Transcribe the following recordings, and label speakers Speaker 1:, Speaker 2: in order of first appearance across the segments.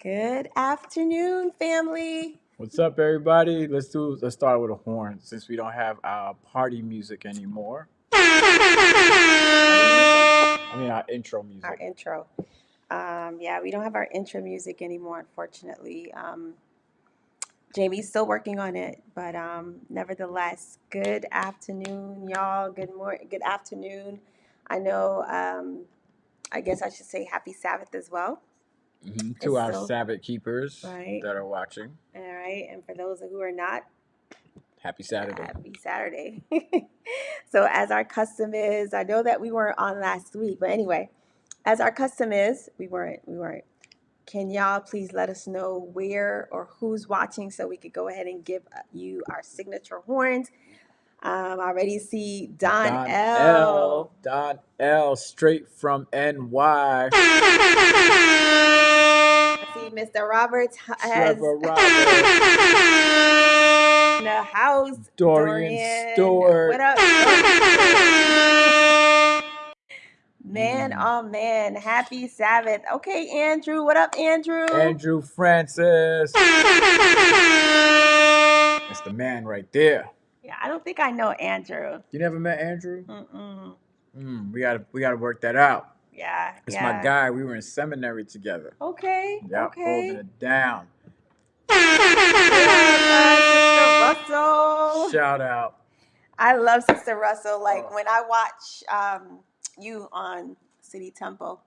Speaker 1: Good afternoon, family.
Speaker 2: What's up, everybody? Let's start with a horn since we don't have our party music anymore.
Speaker 1: Party music?
Speaker 2: I mean, our intro
Speaker 1: Our
Speaker 2: music.
Speaker 1: intro. Yeah, we don't have our intro music anymore, unfortunately. Jamie's still working on it, but nevertheless, good afternoon, y'all. Good afternoon. I know. I guess I should say Happy Sabbath as well.
Speaker 2: To
Speaker 1: It's
Speaker 2: our
Speaker 1: still
Speaker 2: Sabbath keepers
Speaker 1: right.
Speaker 2: that are watching,
Speaker 1: All right, and for those who are not,
Speaker 2: happy Saturday.
Speaker 1: happy Saturday. So, as our custom is, I know that we weren't on last week, but anyway, as our custom is, we weren't. We weren't. Can y'all please let us know where or who's watching so we could go ahead and give you our signature horns? I already see Don L.
Speaker 2: Don L, straight from NY.
Speaker 1: I see Mr. Roberts has
Speaker 2: Trevor Roberts,
Speaker 1: in the house.
Speaker 2: Dorian
Speaker 1: Dorian, what
Speaker 2: Stewart,
Speaker 1: up, Dorian? Man,
Speaker 2: mm,
Speaker 1: oh man, happy Sabbath. Okay, Andrew, what up, Andrew?
Speaker 2: Andrew Francis. That's the man right there.
Speaker 1: Yeah, I don't think I know Andrew.
Speaker 2: You never met Andrew?
Speaker 1: Mm-mm.
Speaker 2: We gotta work that out.
Speaker 1: Yeah,
Speaker 2: It's my
Speaker 1: yeah.
Speaker 2: guy. We were in seminary together.
Speaker 1: Okay,
Speaker 2: Yep, holding
Speaker 1: okay.
Speaker 2: it down.
Speaker 1: What up, Sister Russell?
Speaker 2: Shout out.
Speaker 1: I love Sister Russell. Like
Speaker 2: Oh,
Speaker 1: when I watch you on City Temple,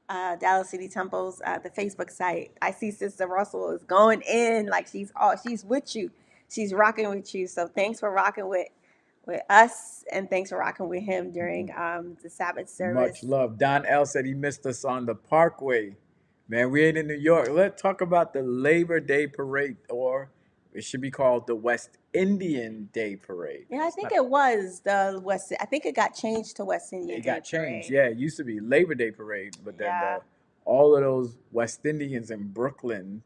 Speaker 1: Dallas City Temple's the Facebook site, I see Sister Russell is going in like she's with you, she's rocking with you. So thanks for rocking with us, and thanks for rocking with him during the Sabbath
Speaker 2: much
Speaker 1: service.
Speaker 2: love. Don L said he missed us on the Parkway. Man, we ain't in New York. Let's talk about the Labor Day Parade, or it should be called the West Indian Day Parade.
Speaker 1: Yeah, I
Speaker 2: It's
Speaker 1: think
Speaker 2: not.
Speaker 1: it was the West. I think it got changed to West Indian
Speaker 2: It
Speaker 1: Day
Speaker 2: got changed.
Speaker 1: Parade.
Speaker 2: Yeah, it used to be Labor Day Parade, but then
Speaker 1: Yeah.
Speaker 2: all of those West Indians in Brooklyn.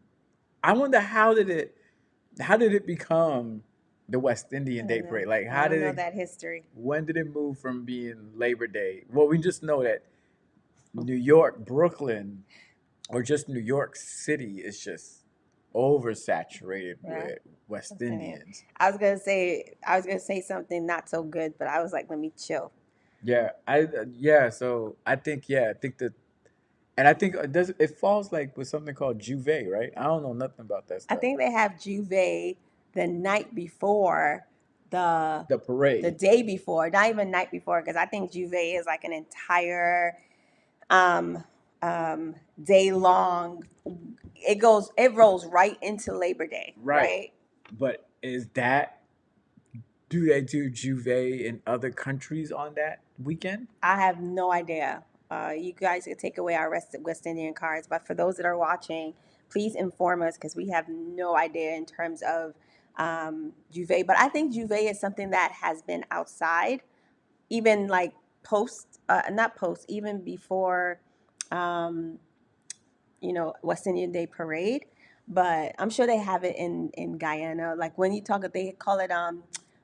Speaker 2: I wonder how did it become the West
Speaker 1: I
Speaker 2: Indian Day
Speaker 1: don't know.
Speaker 2: Parade? Like,
Speaker 1: I
Speaker 2: how
Speaker 1: don't
Speaker 2: did
Speaker 1: know
Speaker 2: it?
Speaker 1: that history.
Speaker 2: When did it move from being Labor Day? Well, we just know that New York, Brooklyn, or just New York City is just oversaturated
Speaker 1: Yeah.
Speaker 2: with West
Speaker 1: Listen,
Speaker 2: Indians.
Speaker 1: I was gonna say something not so good, but I was like, let me chill.
Speaker 2: Yeah, so I think that, and I think it falls like with something called Juve, right? I don't know nothing about that
Speaker 1: I
Speaker 2: stuff.
Speaker 1: think they have Juve the night before the
Speaker 2: The
Speaker 1: the
Speaker 2: parade,
Speaker 1: day before, not even night before, because I think Juve is like an entire um day long. It rolls right into Labor Day,
Speaker 2: right?
Speaker 1: right?
Speaker 2: But do they do Juve in other countries on that weekend?
Speaker 1: I have no idea. You guys could take away our West Indian cards, but for those that are watching, please inform us because we have no idea in terms of Juve. But I think Juve is something that has been outside, even like not post, even before, um, West Indian Day Parade. But I'm sure they have it in Guyana. Like when you talk, they call it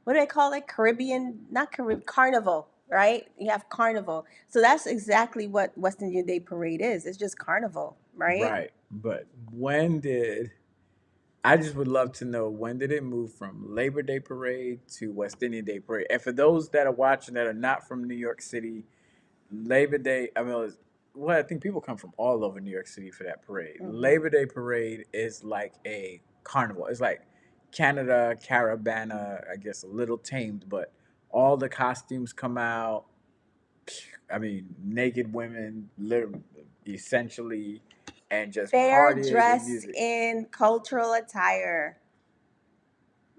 Speaker 1: what do they call it? Caribbean, not Caribbean, Carnival, right? You have Carnival. So that's exactly what West Indian Day Parade is. It's just Carnival, right?
Speaker 2: Right. But when did I just would love to know when did it move from Labor Day Parade to West Indian Day Parade? And for those that are watching that are not from New York City, Labor Day, I mean, well, I think people come from all over New York City for that parade.
Speaker 1: Hmm.
Speaker 2: Labor Day Parade is like a carnival. It's like Canada, Caravana, I guess a little tamed, but all the costumes come out. I mean, naked women, literally, essentially, and just
Speaker 1: They're
Speaker 2: partying and
Speaker 1: dressed
Speaker 2: music.
Speaker 1: in cultural attire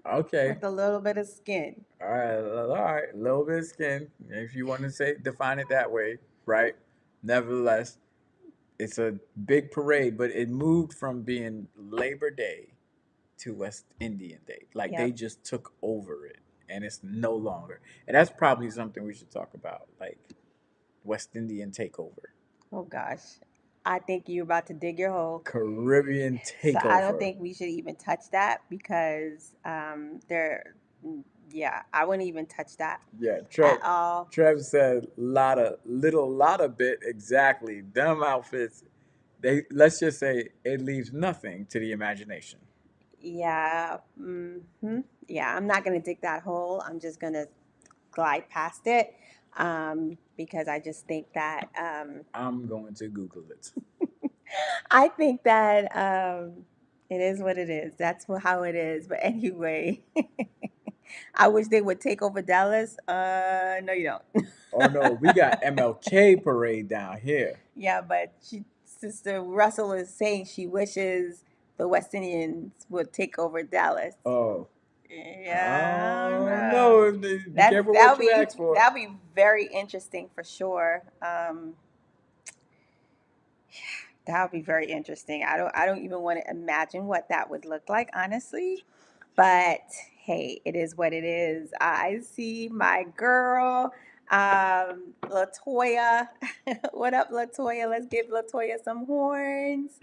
Speaker 2: Okay.
Speaker 1: with a little bit of skin.
Speaker 2: All right, a little bit of skin, if you want to say define it that way, right? Nevertheless, it's a big parade, but it moved from being Labor Day to West Indian Day. Like they
Speaker 1: Yep.
Speaker 2: just took over it, and it's no longer. And that's probably something we should talk about, like West Indian takeover,
Speaker 1: Oh gosh. I think you're about to dig your hole.
Speaker 2: Caribbean
Speaker 1: So I don't
Speaker 2: takeover.
Speaker 1: think we should even touch that because yeah, I wouldn't even touch that
Speaker 2: Yeah,
Speaker 1: at all.
Speaker 2: Trev said lotta bit exactly. Them outfits, they let's just say it leaves nothing to the imagination.
Speaker 1: Yeah. Yeah, I'm not going to dig that hole. I'm just going to glide past it because I just think that
Speaker 2: I'm going to Google it.
Speaker 1: I think that it is what it is. That's how it is. But anyway, I wish they would take over Dallas. No, you don't.
Speaker 2: Oh no, we got MLK parade down here.
Speaker 1: Yeah, but Sister Russell is saying she wishes the West Indians would take over Dallas.
Speaker 2: Oh,
Speaker 1: Yeah, I don't
Speaker 2: oh
Speaker 1: know.
Speaker 2: no! Be careful what you ask for.
Speaker 1: That'll be very interesting for sure. That would be very interesting. I don't even want to imagine what that would look like, honestly. But hey, it is what it is. I see my girl, Latoya. What up, Latoya? Let's give Latoya some horns.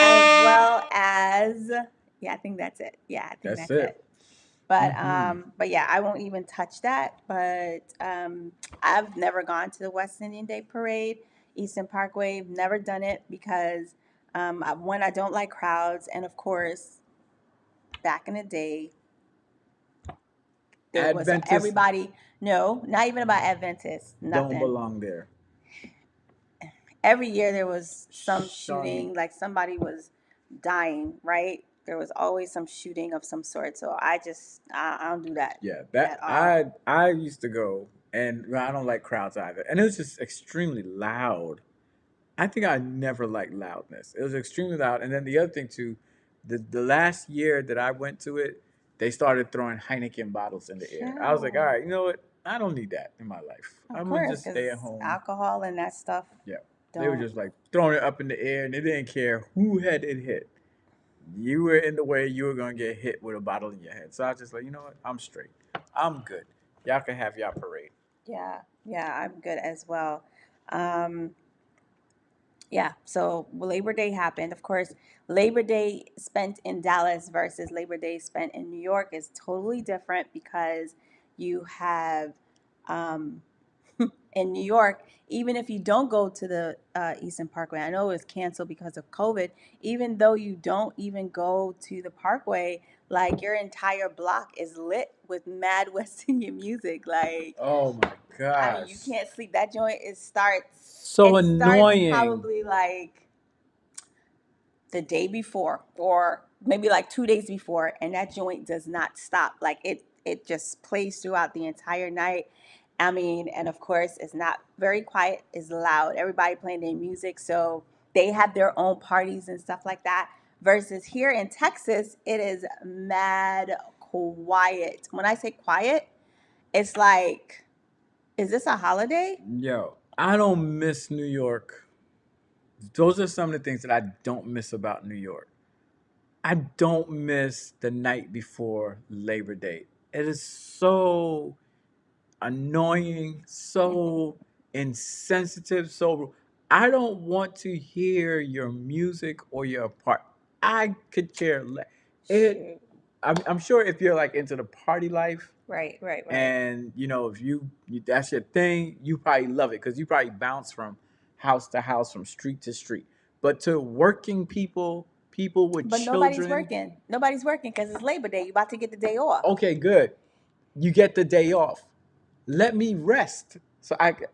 Speaker 1: As well as, yeah, I think that's it. Yeah, I think
Speaker 2: That's
Speaker 1: that's
Speaker 2: it.
Speaker 1: it.
Speaker 2: Hmm.
Speaker 1: But yeah, I won't even touch that. But I've never gone to the West Indian Day Parade, Eastern Parkway. Never done it because one, I don't like crowds, and of course, back in the day, there was
Speaker 2: Adventists
Speaker 1: everybody. No, not even about Adventists.
Speaker 2: don't
Speaker 1: Nothing.
Speaker 2: belong there.
Speaker 1: Every year there was some
Speaker 2: Shawnee.
Speaker 1: shooting, like somebody was dying. Right? There was always some shooting of some sort. So I don't do that
Speaker 2: Yeah,
Speaker 1: at
Speaker 2: that
Speaker 1: all.
Speaker 2: I used to go, and well, I don't like crowds either, and it was just extremely loud. I think I never liked loudness. It was extremely loud, and then the other thing too, the last year that I went to it, they started throwing Heineken bottles in the air. I was like, all
Speaker 1: Yeah.
Speaker 2: right, you know what? I don't need that in my life.
Speaker 1: Of
Speaker 2: I'm gonna
Speaker 1: course,
Speaker 2: just stay at
Speaker 1: because
Speaker 2: home.
Speaker 1: alcohol and that stuff
Speaker 2: Yeah, they were
Speaker 1: don't.
Speaker 2: just like throwing it up in the air, and they didn't care who had it hit. You were in the way, you were gonna get hit with a bottle in your head. So I was just like, you know what? I'm straight. I'm good. Y'all can have y'all parade.
Speaker 1: Yeah, yeah, I'm good as well. Um, yeah, so Labor Day happened. Of course, Labor Day spent in Dallas versus Labor Day spent in New York is totally different because you have um, in New York, even if you don't go to the Eastern Parkway, I know it was canceled because of COVID. Even though you don't even go to the Parkway, like your entire block is lit with mad West Indian music. Like,
Speaker 2: Oh my
Speaker 1: I mean, you
Speaker 2: gosh.
Speaker 1: can't sleep. That joint
Speaker 2: So
Speaker 1: it starts
Speaker 2: annoying.
Speaker 1: probably like the day before or maybe like 2 days before, and that joint does not stop. Like it just plays throughout the entire night. I mean, and of course it's not very quiet, it's loud, everybody playing their music, so they have their own parties and stuff like that, versus here in Texas it is mad quiet. When I say quiet, it's like, is this a holiday?
Speaker 2: Yo, I don't miss New York. Those are some of the things that I don't miss about New York. I don't miss the night before Labor Day. It is so annoying, so insensitive, so I don't want to hear your music or your part. I could care less. It.
Speaker 1: Shoot.
Speaker 2: I'm sure if you're like into the party life,
Speaker 1: Right, right, right.
Speaker 2: and if you that's your thing, you probably love it because you probably bounce from house to house, from street to street. But to working people, people with
Speaker 1: But nobody's
Speaker 2: children,
Speaker 1: working. Nobody's working because it's Labor Day. You about to get the day off.
Speaker 2: okay, good. You get the day off. Let me rest.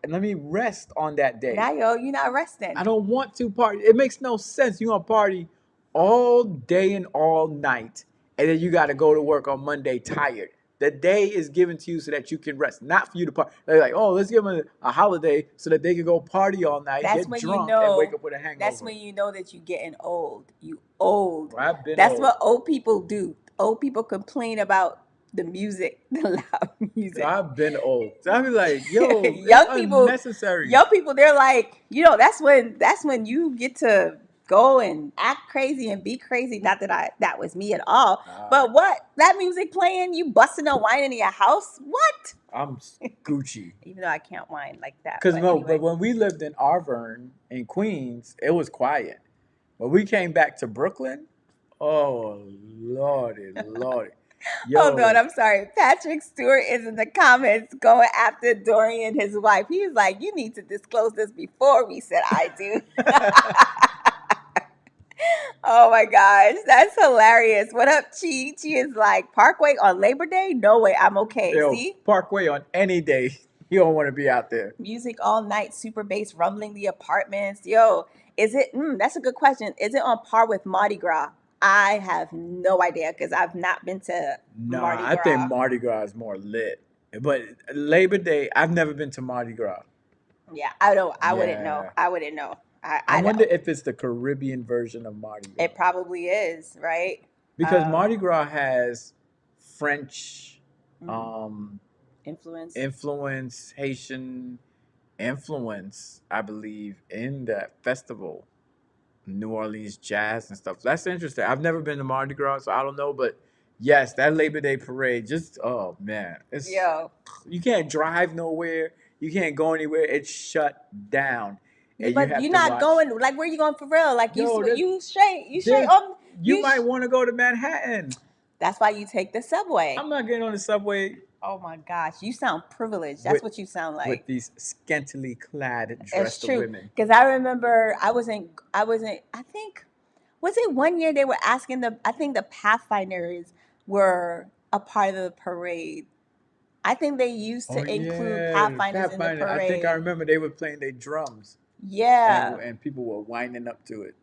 Speaker 2: Let me rest on that day.
Speaker 1: Now you're not resting.
Speaker 2: I don't want to party. It makes no sense. You want to party all day and all night, and then you got to go to work on Monday tired. The day is given to you so that you can rest, not for you to party. They're like, oh, let's give them a holiday so that they can go party all night,
Speaker 1: That's
Speaker 2: get
Speaker 1: when you
Speaker 2: drunk, and wake
Speaker 1: know.
Speaker 2: up with a
Speaker 1: That's
Speaker 2: hangover.
Speaker 1: when you know that you're getting old. You old.
Speaker 2: Well, I've been
Speaker 1: That's
Speaker 2: old.
Speaker 1: what old people do. Old people complain about the music, the loud
Speaker 2: So
Speaker 1: music.
Speaker 2: I've been old. So I'll be like, yo, it's
Speaker 1: young people,
Speaker 2: unnecessary.
Speaker 1: young people, they're like, that's when you get to go and act crazy and be crazy. Not that that was me at all,
Speaker 2: Nah,
Speaker 1: but what that music playing, you busting a wine in your house? What?
Speaker 2: I'm Gucci.
Speaker 1: Even though I can't whine like that,
Speaker 2: Cause
Speaker 1: but
Speaker 2: no, but
Speaker 1: anyway.
Speaker 2: when we lived in Arverne in Queens, it was quiet. When we came back to Brooklyn, oh lordy, lordy.
Speaker 1: Hold on,
Speaker 2: Yo.
Speaker 1: I'm sorry. Patrick Stewart is in the comments going after Dorian, his wife. He's like, you need to disclose this before we said I do. Oh my gosh, that's hilarious. What up, Chi? Chi is like, Parkway on Labor Day? No way, I'm okay.
Speaker 2: Yo,
Speaker 1: See?
Speaker 2: Parkway on any day. You don't want to be out there.
Speaker 1: Music all night, super bass rumbling the apartments. Yo, is it, that's a good question. Is it on par with Mardi Gras? I have no idea because I've not been to
Speaker 2: Nah,
Speaker 1: Mardi
Speaker 2: I think
Speaker 1: Gras.
Speaker 2: Mardi Gras is more lit. But Labor Day, I've never been to Mardi Gras.
Speaker 1: Yeah, I don't, I wouldn't know.
Speaker 2: Yeah.
Speaker 1: I wouldn't know.
Speaker 2: I
Speaker 1: I
Speaker 2: wonder
Speaker 1: don't.
Speaker 2: if it's the Caribbean version of Mardi Gras.
Speaker 1: It probably is, right?
Speaker 2: Because
Speaker 1: Um,
Speaker 2: Mardi Gras has French
Speaker 1: mhm.
Speaker 2: um,
Speaker 1: Influence.
Speaker 2: influence, Haitian influence, I believe, in that festival. New Orleans jazz and stuff. That's interesting. I've never been to Mardi Gras, so I don't know. But yes, that Labor Day parade, just oh man, it's
Speaker 1: Yo,
Speaker 2: you can't drive nowhere, you can't go anywhere. It's shut down, and you
Speaker 1: but
Speaker 2: have
Speaker 1: you're
Speaker 2: to
Speaker 1: not
Speaker 2: watch.
Speaker 1: going. Like, where you going for real? Like,
Speaker 2: Yo,
Speaker 1: you straight
Speaker 2: there's
Speaker 1: on
Speaker 2: you
Speaker 1: you.
Speaker 2: might want to go to Manhattan.
Speaker 1: That's why you take the subway.
Speaker 2: I'm not getting on the subway
Speaker 1: Oh my gosh, you sound privileged. That's
Speaker 2: with
Speaker 1: what you sound
Speaker 2: with
Speaker 1: like.
Speaker 2: these scantily clad
Speaker 1: It's
Speaker 2: dressed
Speaker 1: true.
Speaker 2: women.
Speaker 1: Because I remember I think, was it one year they were asking I think the Pathfinders were a part of the parade. I think they used
Speaker 2: Oh
Speaker 1: to include
Speaker 2: yeah, the
Speaker 1: Pathfinders in the
Speaker 2: Pathfinder. I think I
Speaker 1: parade.
Speaker 2: remember they were playing their drums.
Speaker 1: Yeah.
Speaker 2: And people were winding up to it.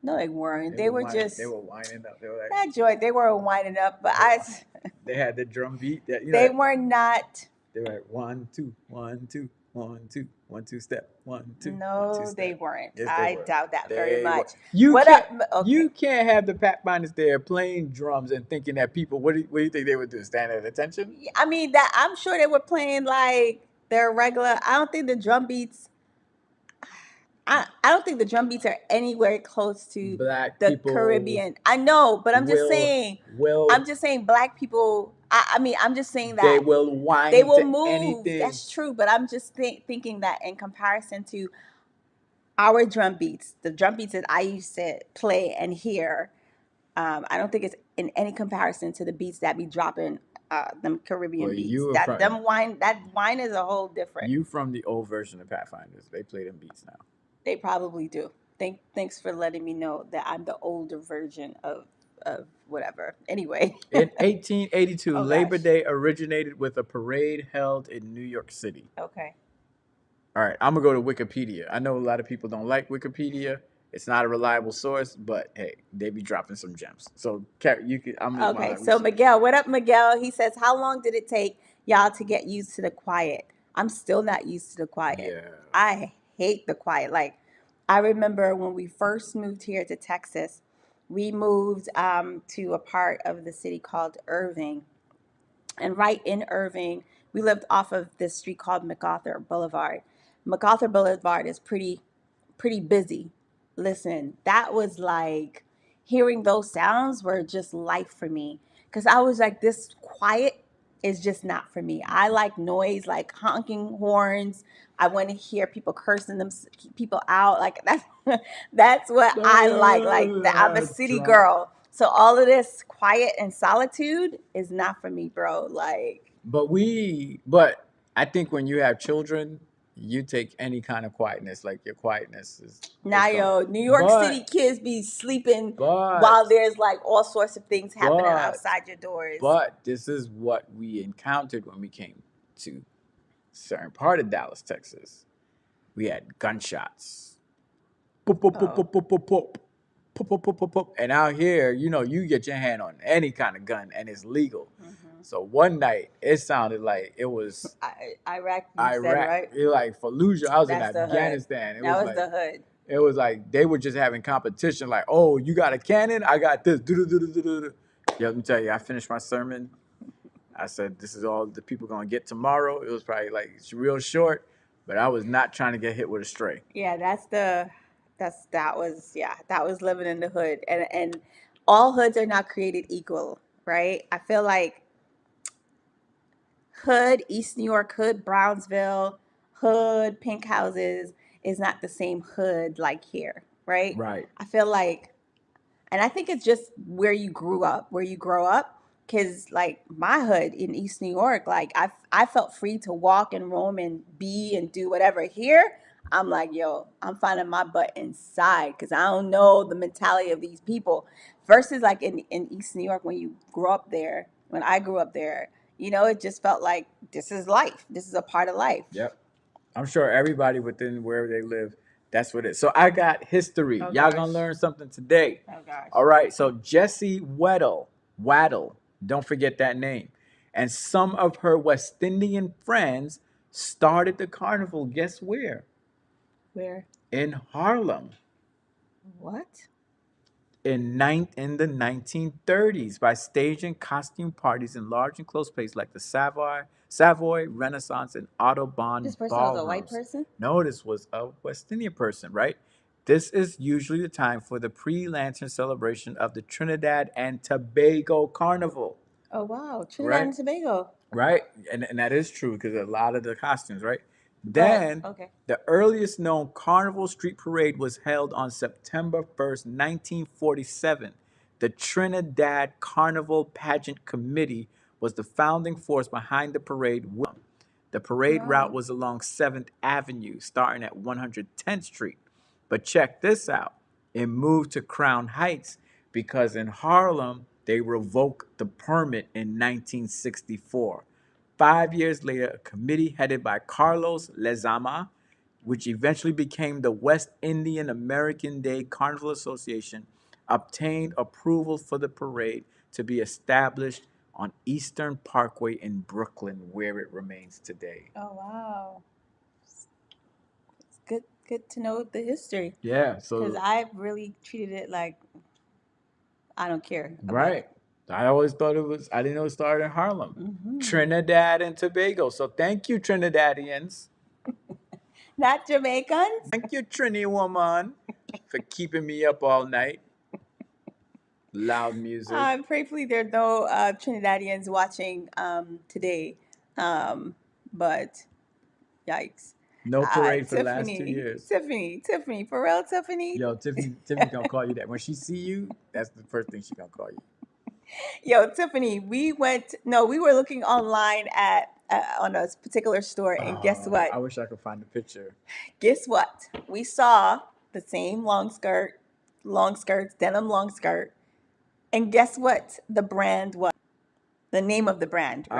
Speaker 1: No, they weren't.
Speaker 2: They
Speaker 1: They
Speaker 2: were
Speaker 1: were
Speaker 2: winding. They
Speaker 1: just
Speaker 2: were winding up. They were like
Speaker 1: that joint. They were winding up, but
Speaker 2: they, they had the drum beat that
Speaker 1: they were not.
Speaker 2: they were like 1 2 1 2 1 2 1 2 step 1 2 1 2
Speaker 1: No, they
Speaker 2: step.
Speaker 1: weren't.
Speaker 2: Yes, they
Speaker 1: I
Speaker 2: were.
Speaker 1: doubt that very
Speaker 2: They were.
Speaker 1: much. What up? Okay.
Speaker 2: You can't have the Pathfinders there playing drums and thinking that people. What do you think they would do? Stand at attention?
Speaker 1: Yeah, I mean that I'm sure they were playing like their regular. I don't think the drum beats. I don't think the drum beats are anywhere close to
Speaker 2: Black
Speaker 1: the
Speaker 2: people
Speaker 1: Caribbean. I know, but I'm just
Speaker 2: will
Speaker 1: saying. I'm
Speaker 2: will
Speaker 1: just saying black people. I mean, I'm just saying
Speaker 2: they
Speaker 1: that
Speaker 2: will
Speaker 1: they
Speaker 2: whine
Speaker 1: will
Speaker 2: to
Speaker 1: move.
Speaker 2: anything.
Speaker 1: That's true, but I'm just thinking that in comparison to our drum beats, the drum beats that I used to play and hear, I don't think it's in any comparison to the beats that be dropping them
Speaker 2: Well,
Speaker 1: Caribbean beats.
Speaker 2: you were from
Speaker 1: That wine is a whole different.
Speaker 2: you from the old version of Pathfinders. They play them beats now.
Speaker 1: They probably do. Thanks for letting me know that I'm the older version of whatever. Anyway.
Speaker 2: In 1882,
Speaker 1: Oh
Speaker 2: Labor
Speaker 1: gosh.
Speaker 2: Day originated with a parade held in New York City.
Speaker 1: Okay.
Speaker 2: All right, I'm gonna go to Wikipedia. I know a lot of people don't like Wikipedia. It's not a reliable source, but hey, they be dropping some gems. So, you can. I'm just
Speaker 1: Okay,
Speaker 2: my
Speaker 1: so
Speaker 2: research.
Speaker 1: Miguel, what up, Miguel? He says, how long did it take y'all to get used to the quiet? I'm still not used to the quiet.
Speaker 2: Yeah.
Speaker 1: I hate the quiet. Like, I remember when we first moved here to Texas, we moved to a part of the city called Irving. And right in Irving, we lived off of this street called MacArthur Boulevard. MacArthur Boulevard is pretty busy. Listen, that was like hearing those sounds were just life for me because I was like, this quiet is just not for me. I like noise, like honking horns. I want to hear people cursing them people out. Like that's that's what I like. Like that, I'm a city
Speaker 2: Drunk.
Speaker 1: girl. So all of this quiet and solitude is not for me, bro. Like
Speaker 2: But I think when you have children, you take any kind of quietness. Like your quietness is
Speaker 1: now,
Speaker 2: gone.
Speaker 1: yo, New York City
Speaker 2: But
Speaker 1: kids be sleeping while
Speaker 2: but
Speaker 1: there's like all sorts of things happening
Speaker 2: but
Speaker 1: outside your doors.
Speaker 2: but this is what we encountered when we came to certain part of Dallas, Texas. We had gunshots. Pop, pop, pop,
Speaker 1: Oh,
Speaker 2: pop, pop, pop, pop. Pop, pop, pop, pop, pop. And out here, you get your hand on any kind of gun and it's legal.
Speaker 1: hmm.
Speaker 2: So one night it sounded like it was
Speaker 1: Iraq, you said
Speaker 2: Iraq.
Speaker 1: right?
Speaker 2: It like Fallujah. I was in
Speaker 1: That's the hood.
Speaker 2: Afghanistan.
Speaker 1: That was the hood.
Speaker 2: It was like they were just having competition. Like, oh, you got a cannon? I got this. Yeah, let me tell you, I finished my sermon. I said, this is all the people gonna get tomorrow. It was probably like it's real short, but I was not trying to get hit with a stray.
Speaker 1: Yeah, that was yeah, that was living in the hood. And all hoods are not created equal, right? I feel like hood, East New York hood, Brownsville, hood, pink houses is not the same hood like here, right?
Speaker 2: Right.
Speaker 1: I feel like, and I think it's just where you grew up, where you grow up. Cause like my hood in East New York, like I felt free to walk and roam and be and do whatever. Here, I'm like, yo, I'm finding my butt inside because I don't know the mentality of these people. Versus like in East New York, when you grow up there, when I grew up there, it just felt like this is life. This is a part of life.
Speaker 2: Yep. I'm sure everybody within wherever they live, that's what it is. So I got history.
Speaker 1: Oh
Speaker 2: Y'all gonna
Speaker 1: gosh.
Speaker 2: learn something today.
Speaker 1: Oh gosh.
Speaker 2: All right. So Jessie Waddle, don't forget that name, and some of her West Indian friends started the carnival. Guess where?
Speaker 1: Where?
Speaker 2: In Harlem.
Speaker 1: What?
Speaker 2: In the 1930s by staging costume parties in large and close places like the Savoy, Renaissance, and Audubon
Speaker 1: This person was a white
Speaker 2: ballrooms.
Speaker 1: person?
Speaker 2: No, this was a West Indian person, right? This is usually the time for the pre-lantern celebration of the Trinidad and Tobago Carnival,
Speaker 1: Oh wow. Trinidad
Speaker 2: right?
Speaker 1: and Tobago.
Speaker 2: Right? And that is true because a lot of the costumes, right?
Speaker 1: But
Speaker 2: Then
Speaker 1: okay.
Speaker 2: the earliest known Carnival Street Parade was held on September 1st, 1947. The Trinidad Carnival Pageant Committee was the founding force behind the parade. The parade route
Speaker 1: Wow.
Speaker 2: was along 7th Avenue, starting at 110th Street. But check this out, it moved to Crown Heights because in Harlem, they revoked the permit in 1964. 5 years later, a committee headed by Carlos Lezama, which eventually became the West Indian American Day Carnival Association, obtained approval for the parade to be established on Eastern Parkway in Brooklyn, where it remains today.
Speaker 1: Oh wow. It's good to know the history
Speaker 2: Yeah,
Speaker 1: because
Speaker 2: so
Speaker 1: I really treated it like I don't care about
Speaker 2: right.
Speaker 1: it.
Speaker 2: I always thought it was, I didn't know it started in Harlem.
Speaker 1: Hmm.
Speaker 2: Trinidad and Tobago. So thank you, Trinidadians.
Speaker 1: Not Jamaicans.
Speaker 2: Thank you, Trini woman, for keeping me up all night. Loud music.
Speaker 1: Prayfully, there are no Trinidadians watching today. Um, but yikes.
Speaker 2: No parade for the last two
Speaker 1: Tiffany,
Speaker 2: years.
Speaker 1: Tiffany, Tiffany, for real, Tiffany.
Speaker 2: Yo, Tiffany gonna call you that. When she see you, that's the first thing she gonna call you.
Speaker 1: Yo, Tiffany, no, we were looking online at on a particular store, and guess
Speaker 2: I
Speaker 1: what?
Speaker 2: wish I could find the picture.
Speaker 1: Guess what? We saw the same long skirts, denim long skirt, and guess what? The brand was the name of the brand,
Speaker 2: I